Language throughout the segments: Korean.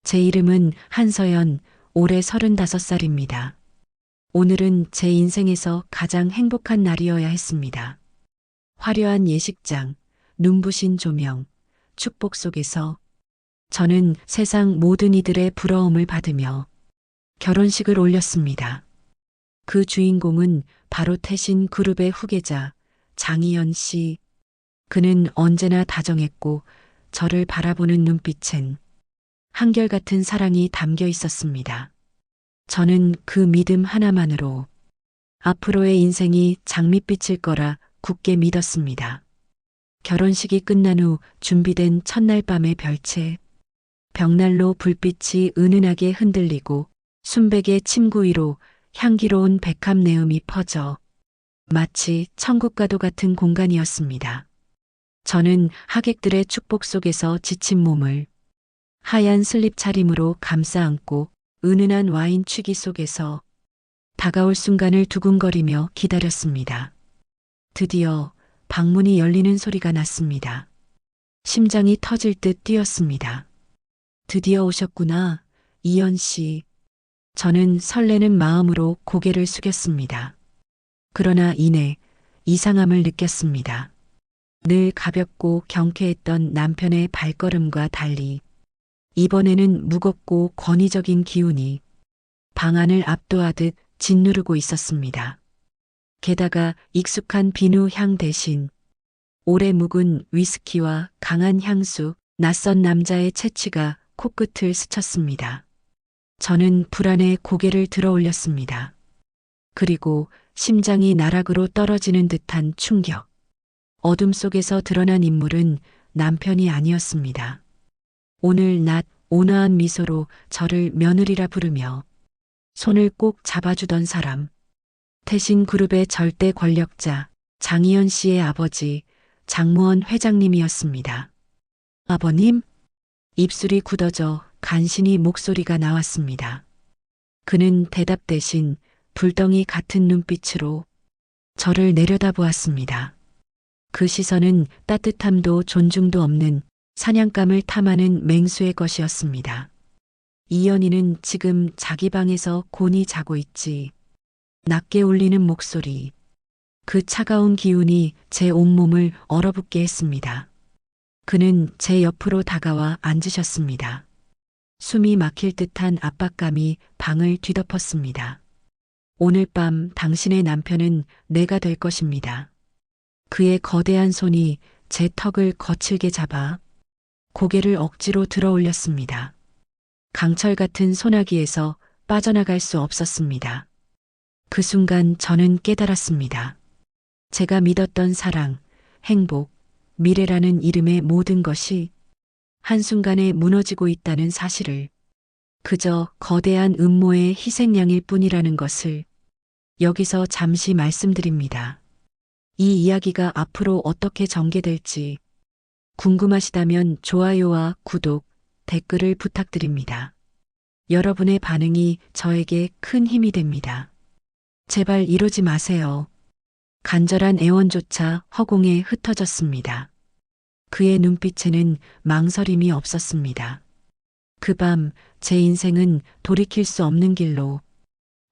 제 이름은 한서연, 올해 35살입니다. 오늘은 제 인생에서 가장 행복한 날이어야 했습니다. 화려한 예식장, 눈부신 조명, 축복 속에서 저는 세상 모든 이들의 부러움을 받으며 결혼식을 올렸습니다. 그 주인공은 바로 태신 그룹의 후계자 장희연 씨. 그는 언제나 다정했고 저를 바라보는 눈빛엔 한결같은 사랑이 담겨 있었습니다. 저는 그 믿음 하나만으로 앞으로의 인생이 장밋빛일 거라 굳게 믿었습니다. 결혼식이 끝난 후 준비된 첫날 밤의 별채, 벽난로 불빛이 은은하게 흔들리고 순백의 침구 위로 향기로운 백합 내음이 퍼져 마치 천국과도 같은 공간이었습니다. 저는 하객들의 축복 속에서 지친 몸을 하얀 슬립 차림으로 감싸 안고 은은한 와인 취기 속에서 다가올 순간을 두근거리며 기다렸습니다. 드디어 방문이 열리는 소리가 났습니다. 심장이 터질 듯 뛰었습니다. 드디어 오셨구나, 이연 씨. 저는 설레는 마음으로 고개를 숙였습니다. 그러나 이내 이상함을 느꼈습니다. 늘 가볍고 경쾌했던 남편의 발걸음과 달리 이번에는 무겁고 권위적인 기운이 방 안을 압도하듯 짓누르고 있었습니다. 게다가 익숙한 비누 향 대신 오래 묵은 위스키와 강한 향수, 낯선 남자의 채취가 코끝을 스쳤습니다. 저는 불안에 고개를 들어 올렸습니다. 그리고 심장이 나락으로 떨어지는 듯한 충격. 어둠 속에서 드러난 인물은 남편이 아니었습니다. 오늘 낮 온화한 미소로 저를 며느리라 부르며 손을 꼭 잡아주던 사람. 태신 그룹의 절대 권력자 장희연 씨의 아버지 장무원 회장님이었습니다. 아버님? 입술이 굳어져 간신히 목소리가 나왔습니다. 그는 대답 대신 불덩이 같은 눈빛으로 저를 내려다보았습니다. 그 시선은 따뜻함도 존중도 없는 사냥감을 탐하는 맹수의 것이었습니다. 이연희는 지금 자기 방에서 곤히 자고 있지. 낮게 울리는 목소리. 그 차가운 기운이 제 온몸을 얼어붙게 했습니다. 그는 제 옆으로 다가와 앉으셨습니다. 숨이 막힐 듯한 압박감이 방을 뒤덮었습니다. 오늘 밤 당신의 남편은 내가 될 것입니다. 그의 거대한 손이 제 턱을 거칠게 잡아 고개를 억지로 들어 올렸습니다. 강철 같은 소나기에서 빠져나갈 수 없었습니다. 그 순간 저는 깨달았습니다. 제가 믿었던 사랑, 행복, 미래라는 이름의 모든 것이 한순간에 무너지고 있다는 사실을, 그저 거대한 음모의 희생양일 뿐이라는 것을 여기서 잠시 말씀드립니다. 이 이야기가 앞으로 어떻게 전개될지 궁금하시다면 좋아요와 구독, 댓글을 부탁드립니다. 여러분의 반응이 저에게 큰 힘이 됩니다. 제발 이러지 마세요. 간절한 애원조차 허공에 흩어졌습니다. 그의 눈빛에는 망설임이 없었습니다. 그 밤 제 인생은 돌이킬 수 없는 길로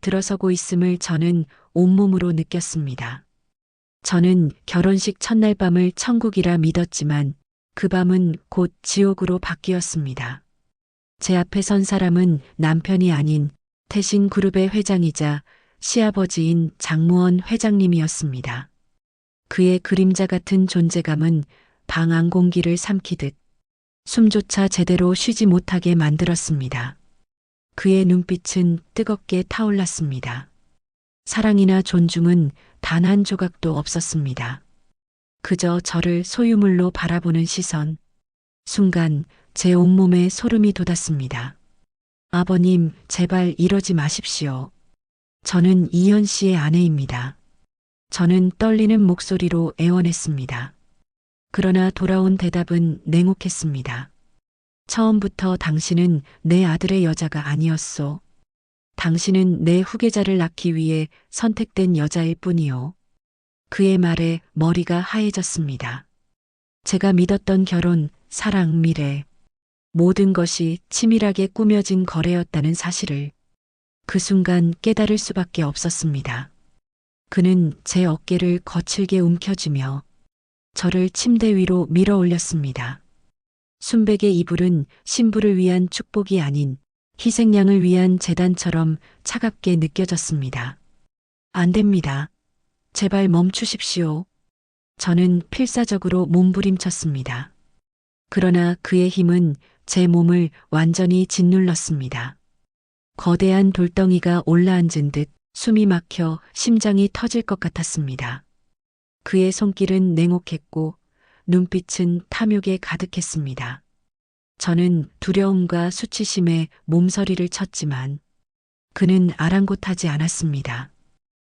들어서고 있음을 저는 온몸으로 느꼈습니다. 저는 결혼식 첫날 밤을 천국이라 믿었지만 그 밤은 곧 지옥으로 바뀌었습니다. 제 앞에 선 사람은 남편이 아닌 태신 그룹의 회장이자 시아버지인 장무원 회장님이었습니다. 그의 그림자 같은 존재감은 방 안 공기를 삼키듯 숨조차 제대로 쉬지 못하게 만들었습니다. 그의 눈빛은 뜨겁게 타올랐습니다. 사랑이나 존중은 단 한 조각도 없었습니다. 그저 저를 소유물로 바라보는 시선. 순간 제 온몸에 소름이 돋았습니다. 아버님, 제발 이러지 마십시오. 저는 이현 씨의 아내입니다. 저는 떨리는 목소리로 애원했습니다. 그러나 돌아온 대답은 냉혹했습니다. 처음부터 당신은 내 아들의 여자가 아니었소. 당신은 내 후계자를 낳기 위해 선택된 여자일 뿐이요. 그의 말에 머리가 하얘졌습니다. 제가 믿었던 결혼, 사랑, 미래. 모든 것이 치밀하게 꾸며진 거래였다는 사실을 그 순간 깨달을 수밖에 없었습니다. 그는 제 어깨를 거칠게 움켜쥐며 저를 침대 위로 밀어 올렸습니다. 순백의 이불은 신부를 위한 축복이 아닌 희생양을 위한 재단처럼 차갑게 느껴졌습니다. 안 됩니다. 제발 멈추십시오. 저는 필사적으로 몸부림쳤습니다. 그러나 그의 힘은 제 몸을 완전히 짓눌렀습니다. 거대한 돌덩이가 올라앉은 듯 숨이 막혀 심장이 터질 것 같았습니다. 그의 손길은 냉혹했고 눈빛은 탐욕에 가득했습니다. 저는 두려움과 수치심에 몸서리를 쳤지만 그는 아랑곳하지 않았습니다.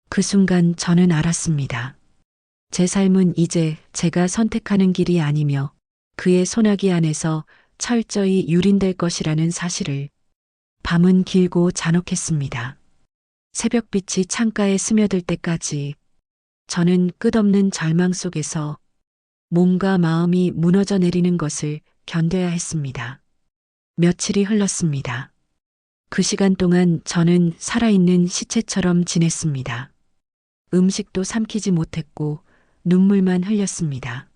그 순간 저는 알았습니다. 제 삶은 이제 제가 선택하는 길이 아니며 그의 소나기 안에서 철저히 유린될 것이라는 사실을. 밤은 길고 잔혹했습니다. 새벽빛이 창가에 스며들 때까지 저는 끝없는 절망 속에서 몸과 마음이 무너져 내리는 것을 견뎌야 했습니다. 며칠이 흘렀습니다. 그 시간 동안 저는 살아있는 시체처럼 지냈습니다. 음식도 삼키지 못했고 눈물만 흘렸습니다.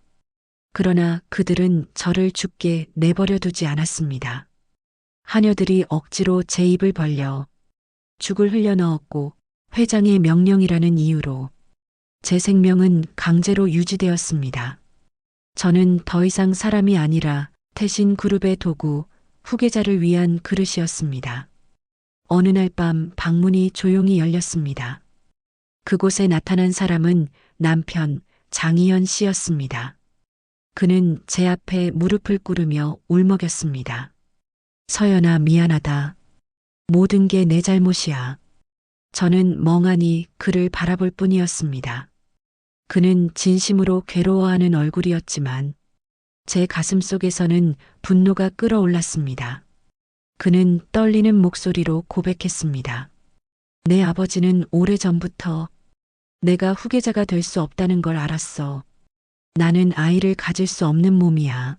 그러나 그들은 저를 죽게 내버려 두지 않았습니다. 하녀들이 억지로 제 입을 벌려 죽을 흘려 넣었고 회장의 명령이라는 이유로 제 생명은 강제로 유지되었습니다. 저는 더 이상 사람이 아니라 태신 그룹의 도구, 후계자를 위한 그릇이었습니다. 어느 날 밤 방문이 조용히 열렸습니다. 그곳에 나타난 사람은 남편 장희연 씨였습니다. 그는 제 앞에 무릎을 꿇으며 울먹였습니다. 서연아, 미안하다. 모든 게 내 잘못이야. 저는 멍하니 그를 바라볼 뿐이었습니다. 그는 진심으로 괴로워하는 얼굴이었지만 제 가슴 속에서는 분노가 끓어올랐습니다. 그는 떨리는 목소리로 고백했습니다. 내 아버지는 오래전부터 내가 후계자가 될 수 없다는 걸 알았어. 나는 아이를 가질 수 없는 몸이야.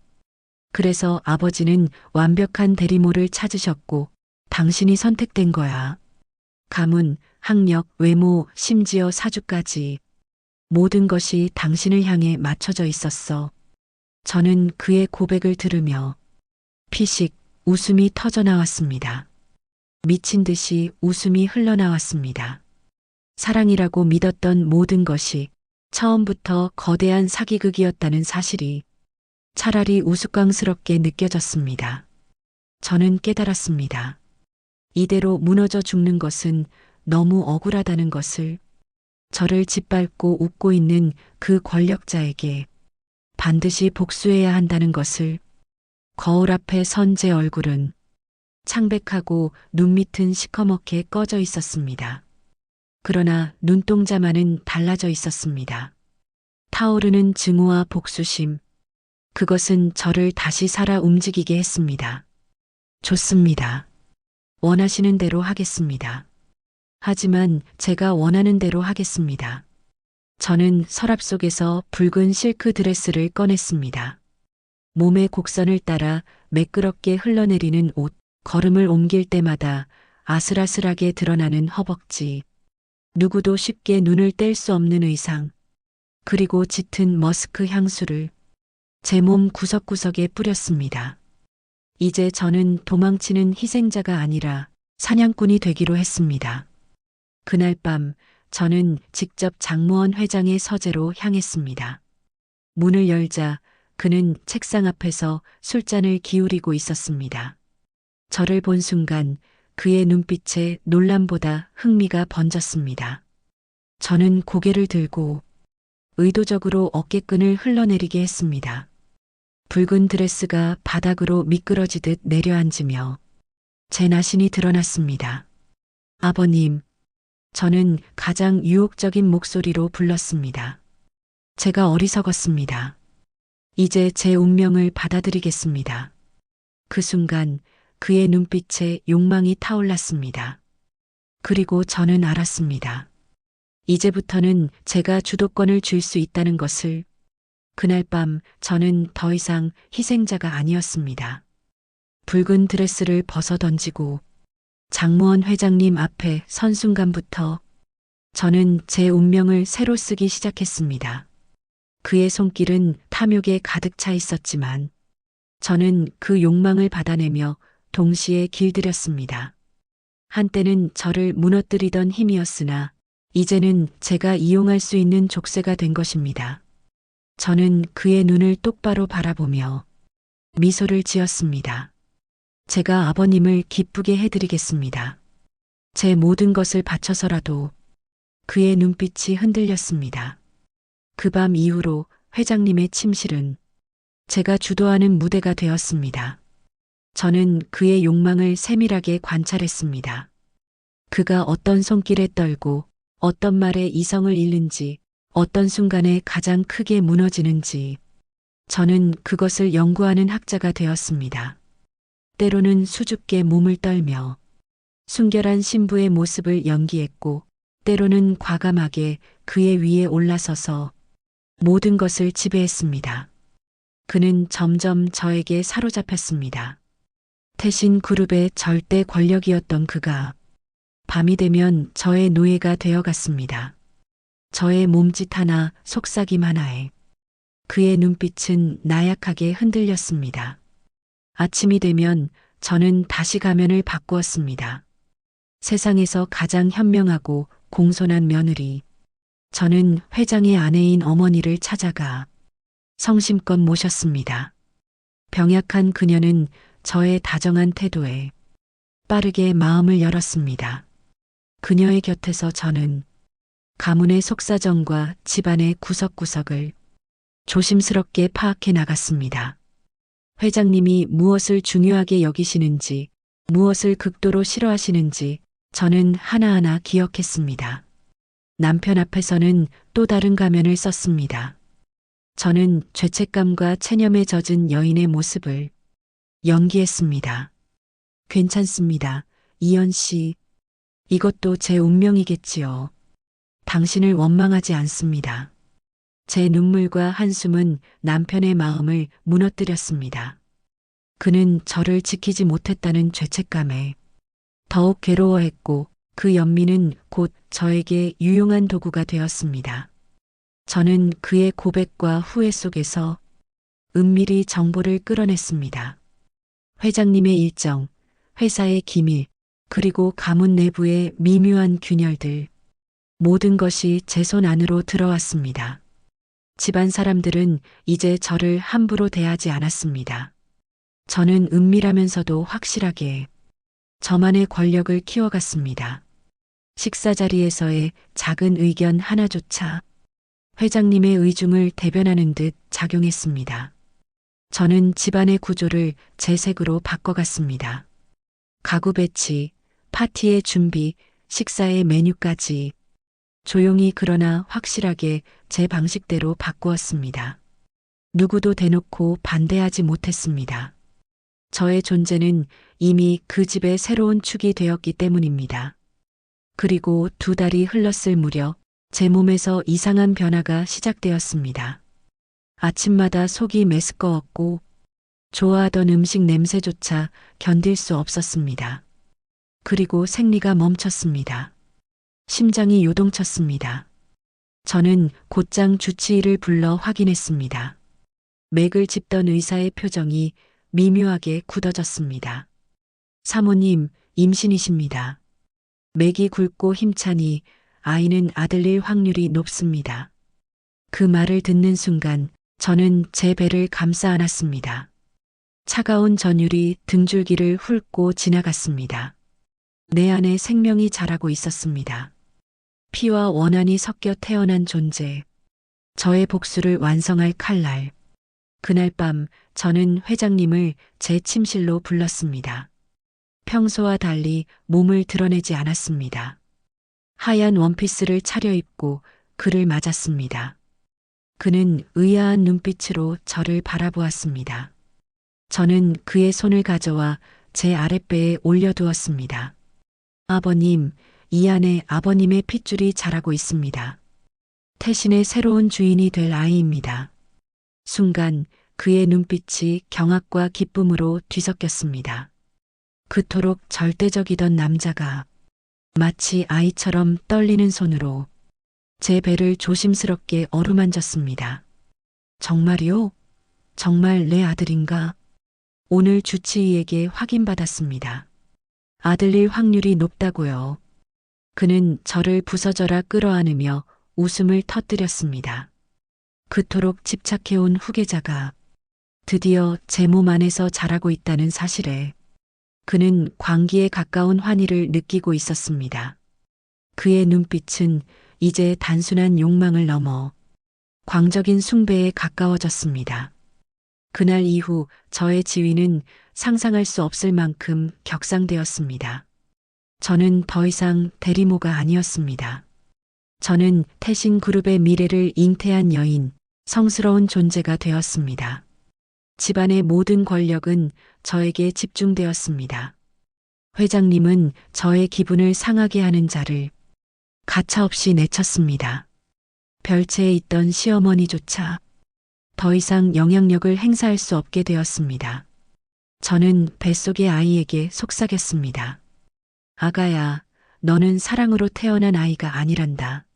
그래서 아버지는 완벽한 대리모를 찾으셨고 당신이 선택된 거야. 가문, 학력, 외모, 심지어 사주까지 모든 것이 당신을 향해 맞춰져 있었어. 저는 그의 고백을 들으며 피식 웃음이 터져나왔습니다. 미친 듯이 웃음이 흘러나왔습니다. 사랑이라고 믿었던 모든 것이 처음부터 거대한 사기극이었다는 사실이 차라리 우스꽝스럽게 느껴졌습니다. 저는 깨달았습니다. 이대로 무너져 죽는 것은 너무 억울하다는 것을. 저를 짓밟고 웃고 있는 그 권력자에게 반드시 복수해야 한다는 것을. 거울 앞에 선 제 얼굴은 창백하고 눈밑은 시커멓게 꺼져 있었습니다. 그러나 눈동자만은 달라져 있었습니다. 타오르는 증오와 복수심. 그것은 저를 다시 살아 움직이게 했습니다. 좋습니다. 원하시는 대로 하겠습니다. 하지만 제가 원하는 대로 하겠습니다. 저는 서랍 속에서 붉은 실크 드레스를 꺼냈습니다. 몸의 곡선을 따라 매끄럽게 흘러내리는 옷, 걸음을 옮길 때마다 아슬아슬하게 드러나는 허벅지, 누구도 쉽게 눈을 뗄 수 없는 의상, 그리고 짙은 머스크 향수를 제 몸 구석구석에 뿌렸습니다. 이제 저는 도망치는 희생자가 아니라 사냥꾼이 되기로 했습니다. 그날 밤 저는 직접 장무원 회장의 서재로 향했습니다. 문을 열자 그는 책상 앞에서 술잔을 기울이고 있었습니다. 저를 본 순간 그의 눈빛에 놀람보다 흥미가 번졌습니다. 저는 고개를 들고 의도적으로 어깨끈을 흘러내리게 했습니다. 붉은 드레스가 바닥으로 미끄러지듯 내려앉으며 제 나신이 드러났습니다. 아버님, 저는 가장 유혹적인 목소리로 불렀습니다. 제가 어리석었습니다. 이제 제 운명을 받아들이겠습니다. 그 순간 그의 눈빛에 욕망이 타올랐습니다. 그리고 저는 알았습니다. 이제부터는 제가 주도권을 줄 수 있다는 것을. 그날 밤 저는 더 이상 희생자가 아니었습니다. 붉은 드레스를 벗어 던지고 장무원 회장님 앞에 선 순간부터 저는 제 운명을 새로 쓰기 시작했습니다. 그의 손길은 탐욕에 가득 차 있었지만 저는 그 욕망을 받아내며 동시에 길들였습니다. 한때는 저를 무너뜨리던 힘이었으나 이제는 제가 이용할 수 있는 족쇄가 된 것입니다. 저는 그의 눈을 똑바로 바라보며 미소를 지었습니다. 제가 아버님을 기쁘게 해드리겠습니다. 제 모든 것을 바쳐서라도. 그의 눈빛이 흔들렸습니다. 그 밤 이후로 회장님의 침실은 제가 주도하는 무대가 되었습니다. 저는 그의 욕망을 세밀하게 관찰했습니다. 그가 어떤 손길에 떨고 어떤 말에 이성을 잃는지, 어떤 순간에 가장 크게 무너지는지, 저는 그것을 연구하는 학자가 되었습니다. 때로는 수줍게 몸을 떨며 순결한 신부의 모습을 연기했고, 때로는 과감하게 그의 위에 올라서서 모든 것을 지배했습니다. 그는 점점 저에게 사로잡혔습니다. 태신 그룹의 절대 권력이었던 그가 밤이 되면 저의 노예가 되어갔습니다. 저의 몸짓 하나, 속삭임 하나에 그의 눈빛은 나약하게 흔들렸습니다. 아침이 되면 저는 다시 가면을 바꾸었습니다. 세상에서 가장 현명하고 공손한 며느리, 저는 회장의 아내인 어머니를 찾아가 성심껏 모셨습니다. 병약한 그녀는 저의 다정한 태도에 빠르게 마음을 열었습니다. 그녀의 곁에서 저는 가문의 속사정과 집안의 구석구석을 조심스럽게 파악해 나갔습니다. 회장님이 무엇을 중요하게 여기시는지, 무엇을 극도로 싫어하시는지 저는 하나하나 기억했습니다. 남편 앞에서는 또 다른 가면을 썼습니다. 저는 죄책감과 체념에 젖은 여인의 모습을 연기했습니다. 괜찮습니다. 이연 씨. 이것도 제 운명이겠지요. 당신을 원망하지 않습니다. 제 눈물과 한숨은 남편의 마음을 무너뜨렸습니다. 그는 저를 지키지 못했다는 죄책감에 더욱 괴로워했고 그 연민은 곧 저에게 유용한 도구가 되었습니다. 저는 그의 고백과 후회 속에서 은밀히 정보를 끌어냈습니다. 회장님의 일정, 회사의 기밀, 그리고 가문 내부의 미묘한 균열들, 모든 것이 제 손 안으로 들어왔습니다. 집안 사람들은 이제 저를 함부로 대하지 않았습니다. 저는 은밀하면서도 확실하게 저만의 권력을 키워갔습니다. 식사 자리에서의 작은 의견 하나조차 회장님의 의중을 대변하는 듯 작용했습니다. 저는 집안의 구조를 제 색으로 바꿔갔습니다. 가구 배치, 파티의 준비, 식사의 메뉴까지 조용히 그러나 확실하게 제 방식대로 바꾸었습니다. 누구도 대놓고 반대하지 못했습니다. 저의 존재는 이미 그 집의 새로운 축이 되었기 때문입니다. 그리고 2달이 흘렀을 무렵 제 몸에서 이상한 변화가 시작되었습니다. 아침마다 속이 메스꺼웠고 좋아하던 음식 냄새조차 견딜 수 없었습니다. 그리고 생리가 멈췄습니다. 심장이 요동쳤습니다. 저는 곧장 주치의를 불러 확인했습니다. 맥을 짚던 의사의 표정이 미묘하게 굳어졌습니다. 사모님, 임신이십니다. 맥이 굵고 힘차니 아이는 아들일 확률이 높습니다. 그 말을 듣는 순간 저는 제 배를 감싸 안았습니다. 차가운 전율이 등줄기를 훑고 지나갔습니다. 내 안에 생명이 자라고 있었습니다. 피와 원한이 섞여 태어난 존재, 저의 복수를 완성할 칼날. 그날 밤 저는 회장님을 제 침실로 불렀습니다. 평소와 달리 몸을 드러내지 않았습니다. 하얀 원피스를 차려입고 그를 맞았습니다. 그는 의아한 눈빛으로 저를 바라보았습니다. 저는 그의 손을 가져와 제 아랫배에 올려두었습니다. 아버님, 이 안에 아버님의 핏줄이 자라고 있습니다. 태신의 새로운 주인이 될 아이입니다. 순간 그의 눈빛이 경악과 기쁨으로 뒤섞였습니다. 그토록 절대적이던 남자가 마치 아이처럼 떨리는 손으로 제 배를 조심스럽게 어루만졌습니다. 정말이요? 정말 내 아들인가? 오늘 주치의에게 확인받았습니다. 아들일 확률이 높다고요. 그는 저를 부서져라 끌어안으며 웃음을 터뜨렸습니다. 그토록 집착해온 후계자가 드디어 제 몸 안에서 자라고 있다는 사실에 그는 광기에 가까운 환희를 느끼고 있었습니다. 그의 눈빛은 이제 단순한 욕망을 넘어 광적인 숭배에 가까워졌습니다. 그날 이후 저의 지위는 상상할 수 없을 만큼 격상되었습니다. 저는 더 이상 대리모가 아니었습니다. 저는 태신 그룹의 미래를 잉태한 여인, 성스러운 존재가 되었습니다. 집안의 모든 권력은 저에게 집중되었습니다. 회장님은 저의 기분을 상하게 하는 자를 가차없이 내쳤습니다. 별채에 있던 시어머니조차 더 이상 영향력을 행사할 수 없게 되었습니다. 저는 뱃속의 아이에게 속삭였습니다. 아가야, 너는 사랑으로 태어난 아이가 아니란다.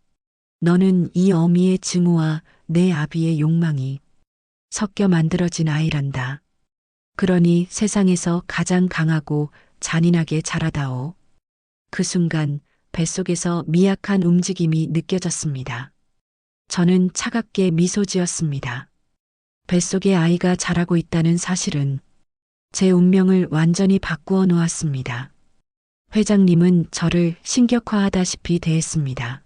너는 이 어미의 증오와 내 아비의 욕망이 섞여 만들어진 아이란다. 그러니 세상에서 가장 강하고 잔인하게 자라다오. 그 순간 뱃속에서 미약한 움직임이 느껴졌습니다. 저는 차갑게 미소 지었습니다. 뱃속에 아이가 자라고 있다는 사실은 제 운명을 완전히 바꾸어 놓았습니다. 회장님은 저를 신격화하다시피 대했습니다.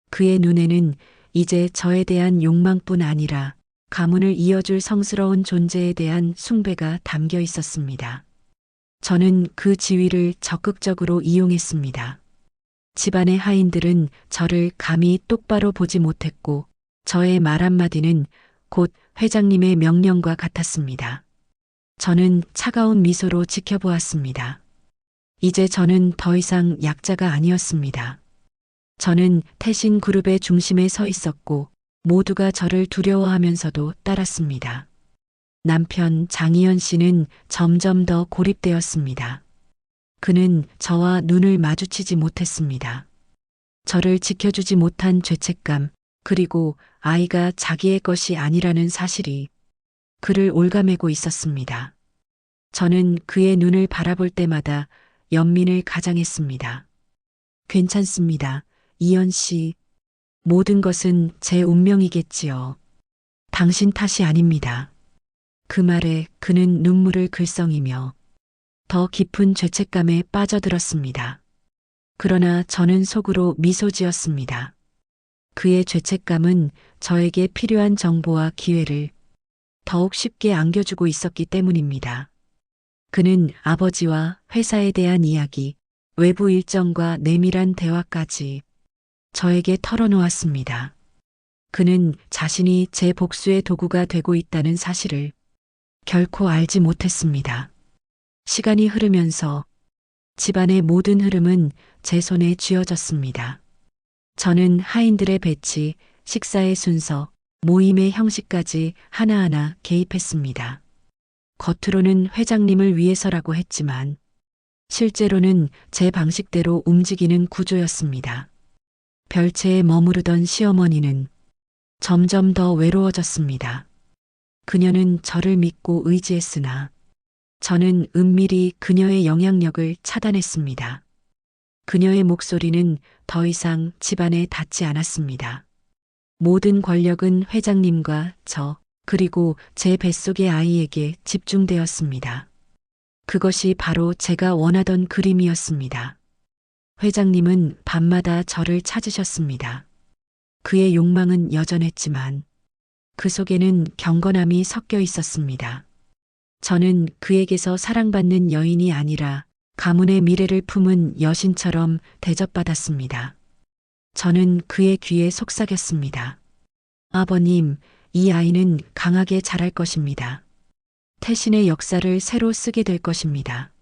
그의 눈에는 이제 저에 대한 욕망뿐 아니라 가문을 이어줄 성스러운 존재에 대한 숭배가 담겨 있었습니다. 저는 그 지위를 적극적으로 이용했습니다. 집안의 하인들은 저를 감히 똑바로 보지 못했고 저의 말 한마디는 곧 회장님의 명령과 같았습니다. 저는 차가운 미소로 지켜보았습니다. 이제 저는 더 이상 약자가 아니었습니다. 저는 태신 그룹의 중심에 서 있었고 모두가 저를 두려워하면서도 따랐습니다. 남편 장희연 씨는 점점 더 고립되었습니다. 그는 저와 눈을 마주치지 못했습니다. 저를 지켜주지 못한 죄책감, 그리고 아이가 자기의 것이 아니라는 사실이 그를 올가매고 있었습니다. 저는 그의 눈을 바라볼 때마다 연민을 가장했습니다. 괜찮습니다. 이연 씨. 모든 것은 제 운명이겠지요. 당신 탓이 아닙니다. 그 말에 그는 눈물을 글썽이며 더 깊은 죄책감에 빠져들었습니다. 그러나 저는 속으로 미소 지었습니다. 그의 죄책감은 저에게 필요한 정보와 기회를 더욱 쉽게 안겨주고 있었기 때문입니다. 그는 아버지와 회사에 대한 이야기, 외부 일정과 내밀한 대화까지 저에게 털어놓았습니다. 그는 자신이 제 복수의 도구가 되고 있다는 사실을 결코 알지 못했습니다. 시간이 흐르면서 집안의 모든 흐름은 제 손에 쥐어졌습니다. 저는 하인들의 배치, 식사의 순서, 모임의 형식까지 하나하나 개입했습니다. 겉으로는 회장님을 위해서라고 했지만 실제로는 제 방식대로 움직이는 구조였습니다. 별채에 머무르던 시어머니는 점점 더 외로워졌습니다. 그녀는 저를 믿고 의지했으나 저는 은밀히 그녀의 영향력을 차단했습니다. 그녀의 목소리는 더 이상 집안에 닿지 않았습니다. 모든 권력은 회장님과 저, 그리고 제 뱃속의 아이에게 집중되었습니다. 그것이 바로 제가 원하던 그림이었습니다. 회장님은 밤마다 저를 찾으셨습니다. 그의 욕망은 여전했지만 그 속에는 경건함이 섞여 있었습니다. 저는 그에게서 사랑받는 여인이 아니라 가문의 미래를 품은 여신처럼 대접받았습니다. 저는 그의 귀에 속삭였습니다. 아버님, 이 아이는 강하게 자랄 것입니다. 태신의 역사를 새로 쓰게 될 것입니다.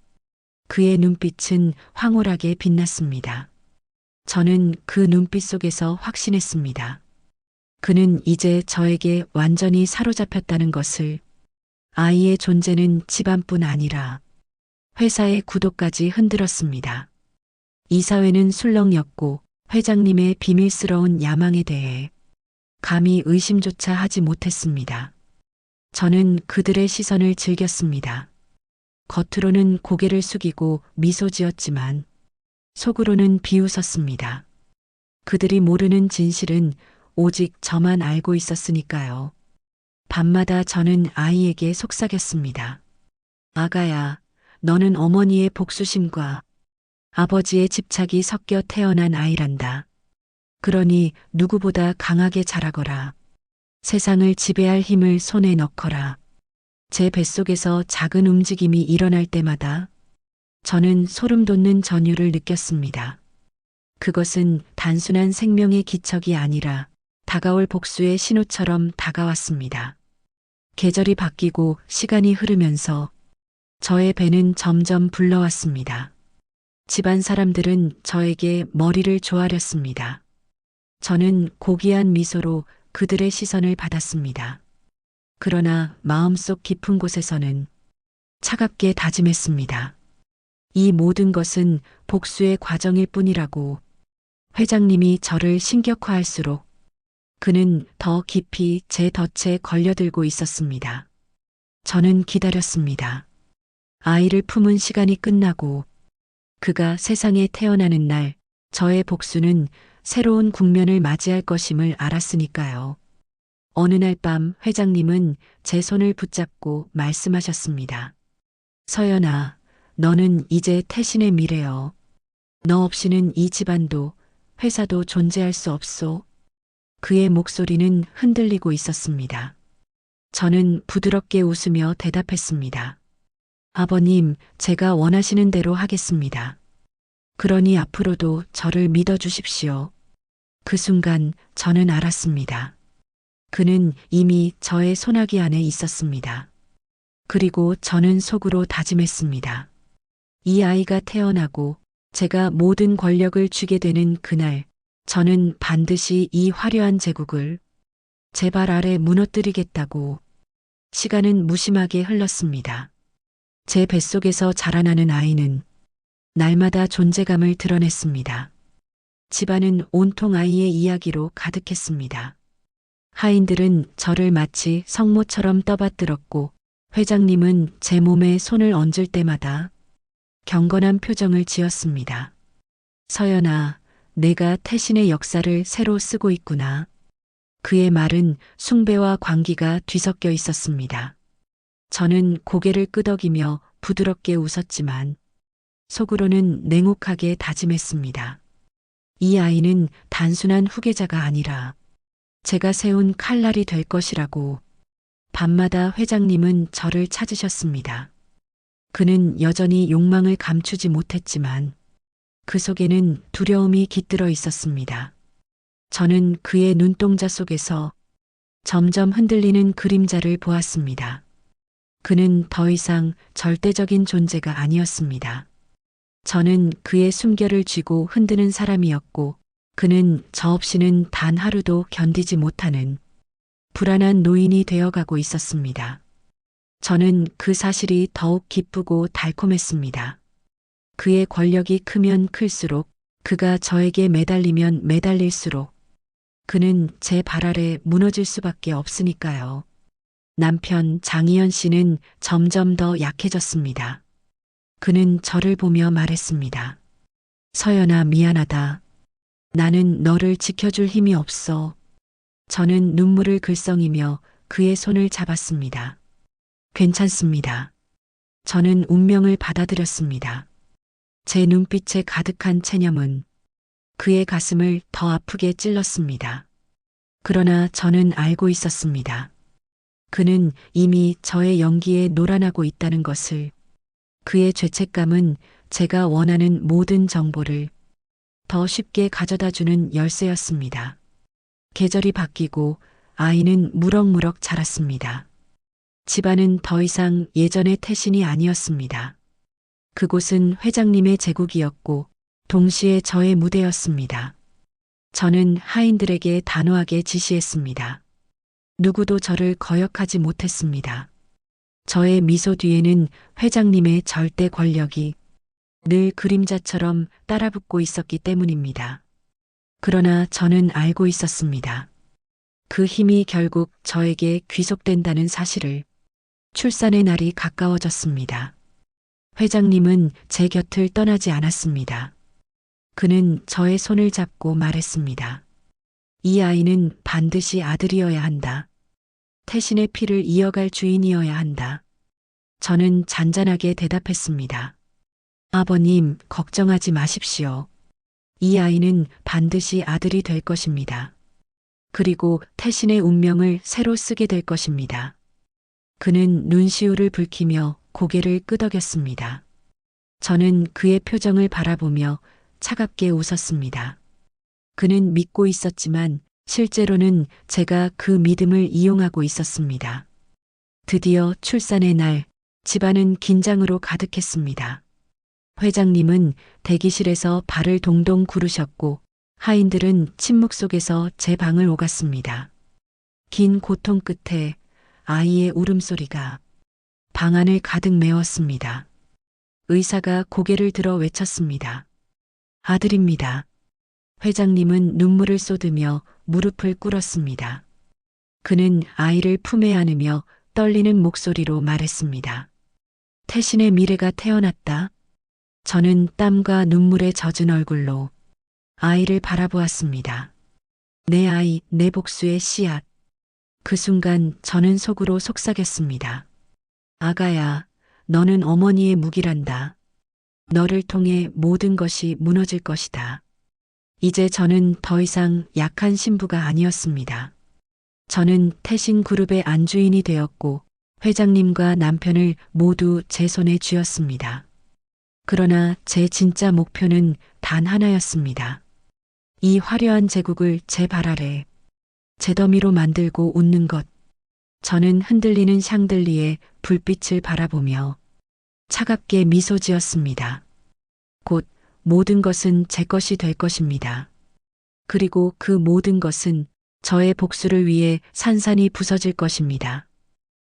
그의 눈빛은 황홀하게 빛났습니다. 저는 그 눈빛 속에서 확신했습니다. 그는 이제 저에게 완전히 사로잡혔다는 것을 아이의 존재는 집안뿐 아니라 회사의 구도까지 흔들었습니다. 이사회는 술렁였고 회장님의 비밀스러운 야망에 대해 감히 의심조차 하지 못했습니다. 저는 그들의 시선을 즐겼습니다. 겉으로는 고개를 숙이고 미소 지었지만 속으로는 비웃었습니다. 그들이 모르는 진실은 오직 저만 알고 있었으니까요. 밤마다 저는 아이에게 속삭였습니다. 아가야, 너는 어머니의 복수심과 아버지의 집착이 섞여 태어난 아이란다. 그러니 누구보다 강하게 자라거라. 세상을 지배할 힘을 손에 넣거라. 제 뱃속에서 작은 움직임이 일어날 때마다 저는 소름 돋는 전율을 느꼈습니다. 그것은 단순한 생명의 기척이 아니라 다가올 복수의 신호처럼 다가왔습니다. 계절이 바뀌고 시간이 흐르면서 저의 배는 점점 불러왔습니다. 집안 사람들은 저에게 머리를 조아렸습니다. 저는 고귀한 미소로 그들의 시선을 받았습니다. 그러나 마음속 깊은 곳에서는 차갑게 다짐했습니다. 이 모든 것은 복수의 과정일 뿐이라고. 회장님이 저를 신격화할수록 그는 더 깊이 제 덫에 걸려들고 있었습니다. 저는 기다렸습니다. 아이를 품은 시간이 끝나고 그가 세상에 태어나는 날 저의 복수는 새로운 국면을 맞이할 것임을 알았으니까요. 어느 날 밤 회장님은 제 손을 붙잡고 말씀하셨습니다. 서연아, 너는 이제 태신의 미래여. 너 없이는 이 집안도 회사도 존재할 수 없소. 그의 목소리는 흔들리고 있었습니다. 저는 부드럽게 웃으며 대답했습니다. 아버님, 제가 원하시는 대로 하겠습니다. 그러니 앞으로도 저를 믿어주십시오. 그 순간 저는 알았습니다. 그는 이미 저의 소나기 안에 있었습니다. 그리고 저는 속으로 다짐했습니다. 이 아이가 태어나고 제가 모든 권력을 쥐게 되는 그날, 저는 반드시 이 화려한 제국을 제 발 아래 무너뜨리겠다고. 시간은 무심하게 흘렀습니다. 제 뱃속에서 자라나는 아이는 날마다 존재감을 드러냈습니다. 집안은 온통 아이의 이야기로 가득했습니다. 하인들은 저를 마치 성모처럼 떠받들었고 회장님은 제 몸에 손을 얹을 때마다 경건한 표정을 지었습니다. 서연아, 내가 태신의 역사를 새로 쓰고 있구나. 그의 말은 숭배와 광기가 뒤섞여 있었습니다. 저는 고개를 끄덕이며 부드럽게 웃었지만 속으로는 냉혹하게 다짐했습니다. 이 아이는 단순한 후계자가 아니라 제가 세운 칼날이 될 것이라고. 밤마다 회장님은 저를 찾으셨습니다. 그는 여전히 욕망을 감추지 못했지만 그 속에는 두려움이 깃들어 있었습니다. 저는 그의 눈동자 속에서 점점 흔들리는 그림자를 보았습니다. 그는 더 이상 절대적인 존재가 아니었습니다. 저는 그의 숨결을 쥐고 흔드는 사람이었고 그는 저 없이는 단 하루도 견디지 못하는 불안한 노인이 되어가고 있었습니다. 저는 그 사실이 더욱 기쁘고 달콤했습니다. 그의 권력이 크면 클수록, 그가 저에게 매달리면 매달릴수록 그는 제 발 아래 무너질 수밖에 없으니까요. 남편 장희연 씨는 점점 더 약해졌습니다. 그는 저를 보며 말했습니다. 서연아, 미안하다. 나는 너를 지켜줄 힘이 없어. 저는 눈물을 글썽이며 그의 손을 잡았습니다. 괜찮습니다. 저는 운명을 받아들였습니다. 제 눈빛에 가득한 체념은 그의 가슴을 더 아프게 찔렀습니다. 그러나 저는 알고 있었습니다. 그는 이미 저의 연기에 놀아나고 있다는 것을. 그의 죄책감은 제가 원하는 모든 정보를 더 쉽게 가져다주는 열쇠였습니다. 계절이 바뀌고 아이는 무럭무럭 자랐습니다. 집안은 더 이상 예전의 태신이 아니었습니다. 그곳은 회장님의 제국이었고 동시에 저의 무대였습니다. 저는 하인들에게 단호하게 지시했습니다. 누구도 저를 거역하지 못했습니다. 저의 미소 뒤에는 회장님의 절대 권력이 늘 그림자처럼 따라붙고 있었기 때문입니다. 그러나 저는 알고 있었습니다. 그 힘이 결국 저에게 귀속된다는 사실을. 출산의 날이 가까워졌습니다. 회장님은 제 곁을 떠나지 않았습니다. 그는 저의 손을 잡고 말했습니다. 이 아이는 반드시 아들이어야 한다. 태신의 피를 이어갈 주인이어야 한다. 저는 잔잔하게 대답했습니다. 아버님, 걱정하지 마십시오. 이 아이는 반드시 아들이 될 것입니다. 그리고 태신의 운명을 새로 쓰게 될 것입니다. 그는 눈시울을 붉히며 고개를 끄덕였습니다. 저는 그의 표정을 바라보며 차갑게 웃었습니다. 그는 믿고 있었지만 실제로는 제가 그 믿음을 이용하고 있었습니다. 드디어 출산의 날, 집안은 긴장으로 가득했습니다. 회장님은 대기실에서 발을 동동 구르셨고 하인들은 침묵 속에서 제 방을 오갔습니다. 긴 고통 끝에 아이의 울음소리가 방 안을 가득 메웠습니다. 의사가 고개를 들어 외쳤습니다. 아들입니다. 회장님은 눈물을 쏟으며 무릎을 꿇었습니다. 그는 아이를 품에 안으며 떨리는 목소리로 말했습니다. 태신의 미래가 태어났다. 저는 땀과 눈물에 젖은 얼굴로 아이를 바라보았습니다. 내 아이, 내 복수의 씨앗. 그 순간 저는 속으로 속삭였습니다. 아가야, 너는 어머니의 무기란다. 너를 통해 모든 것이 무너질 것이다. 이제 저는 더 이상 약한 신부가 아니었습니다. 저는 태신 그룹의 안주인이 되었고 회장님과 남편을 모두 제 손에 쥐었습니다. 그러나 제 진짜 목표는 단 하나였습니다. 이 화려한 제국을 제 발 아래, 제 더미로 만들고 웃는 것. 저는 흔들리는 샹들리에 불빛을 바라보며 차갑게 미소 지었습니다. 곧 모든 것은 제 것이 될 것입니다. 그리고 그 모든 것은 저의 복수를 위해 산산이 부서질 것입니다.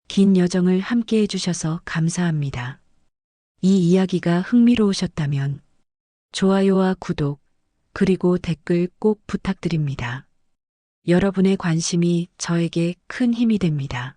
긴 여정을 함께 해주셔서 감사합니다. 이 이야기가 흥미로우셨다면 좋아요와 구독, 그리고 댓글 꼭 부탁드립니다. 여러분의 관심이 저에게 큰 힘이 됩니다.